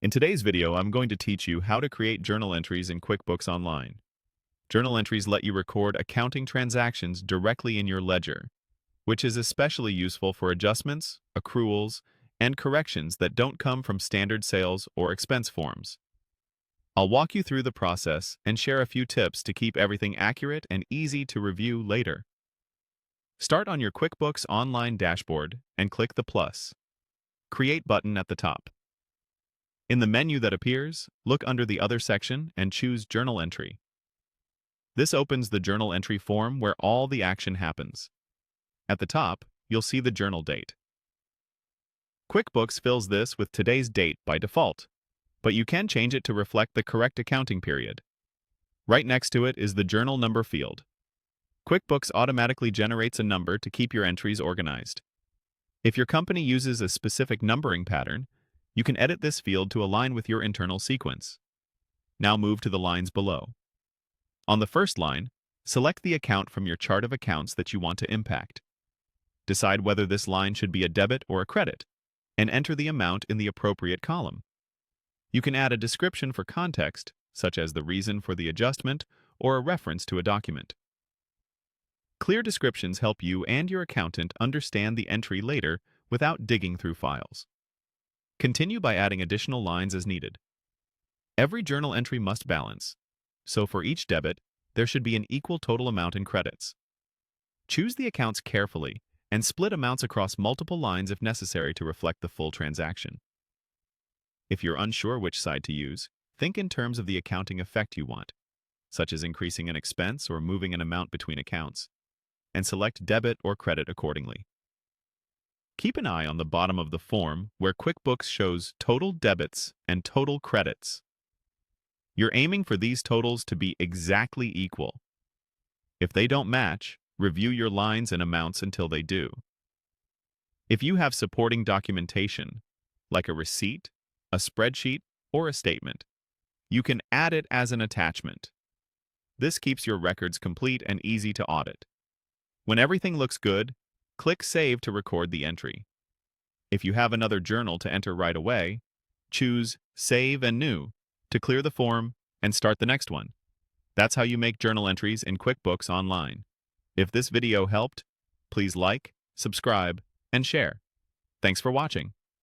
In today's video, I'm going to teach you how to create journal entries in QuickBooks Online. Journal entries let you record accounting transactions directly in your ledger, which is especially useful for adjustments, accruals, and corrections that don't come from standard sales or expense forms. I'll walk you through the process and share a few tips to keep everything accurate and easy to review later. Start on your QuickBooks Online dashboard and click the plus Create button at the top. In the menu that appears, look under the Other section and choose Journal Entry. This opens the journal entry form where all the action happens. At the top, you'll see the journal date. QuickBooks fills this with today's date by default, but you can change it to reflect the correct accounting period. Right next to it is the journal number field. QuickBooks automatically generates a number to keep your entries organized. If your company uses a specific numbering pattern, you can edit this field to align with your internal sequence. Now move to the lines below. On the first line, select the account from your chart of accounts that you want to impact. Decide whether this line should be a debit or a credit, and enter the amount in the appropriate column. You can add a description for context, such as the reason for the adjustment or a reference to a document. Clear descriptions help you and your accountant understand the entry later without digging through files. Continue by adding additional lines as needed. Every journal entry must balance, so for each debit, there should be an equal total amount in credits. Choose the accounts carefully and split amounts across multiple lines if necessary to reflect the full transaction. If you're unsure which side to use, think in terms of the accounting effect you want, such as increasing an expense or moving an amount between accounts, and select debit or credit accordingly. Keep an eye on the bottom of the form where QuickBooks shows total debits and total credits. You're aiming for these totals to be exactly equal. If they don't match, review your lines and amounts until they do. If you have supporting documentation, like a receipt, a spreadsheet, or a statement, you can add it as an attachment. This keeps your records complete and easy to audit. When everything looks good, click Save to record the entry. If you have another journal to enter right away, choose Save and New to clear the form and start the next one. That's how you make journal entries in QuickBooks Online. If this video helped, please like, subscribe, and share. Thanks for watching.